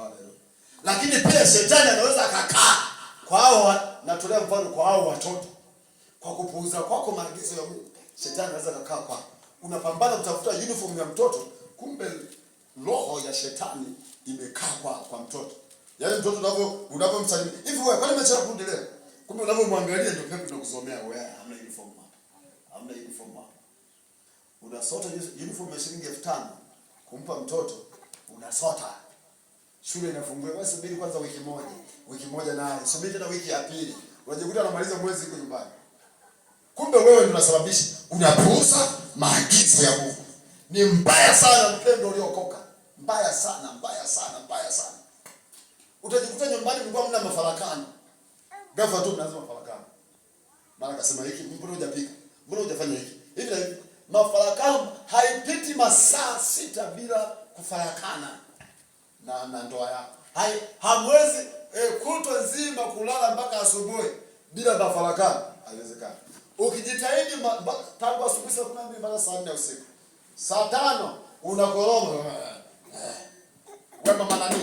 Haleluya. Lakini pia shetani anaweza akakaa kwa hao, natolea mfano kwa hao watoto. Kwa kupuuza kwako maagizo ya Mungu, shetani anaweza kukaa kwa. Unapambana kutafuta uniform ya mtoto, kumbe roho ya shetani imekaa kwa mtoto. Yaani mtoto unapomsalimia, hivi wewe kwani umechelewa kurudi leo? Kumbe unapomwangalia ndio pepo tunakusomea wewe hamna uniform hapa. Hamna uniform hapa. Unasota uniform ya shilingi 5,000 kumpa mtoto, unasota. Shule inafungua, wewe subiri kwanza wiki moja. Wiki moja naye, subiri tena wiki ya pili. Unajikuta anamaliza mwezi huko nyumbani. Kumbe wewe ndio unasababisha, unapuuza maagizo ya Mungu. Ni mbaya sana mpendo uliokoka. Mbaya sana, mbaya sana, mbaya sana. Utajikuta nyumbani mlikuwa mna mafarakano. Ghafla tu mnaanza mafarakano. Mara akasema hiki, mbona hujapika? Mbona hujafanya hiki? Hivi na hivi. Mafarakano haipiti masaa 6 bila kufarakana na ndoa yako. Hamwezi kutwa nzima kulala mpaka asubuhi bila mafarakano. Haiwezekani. Ukijitahidi tangu asubuhi saa 12 mpaka saa 4 usiku. Saa 5 unakoroma. Wewe mama nani?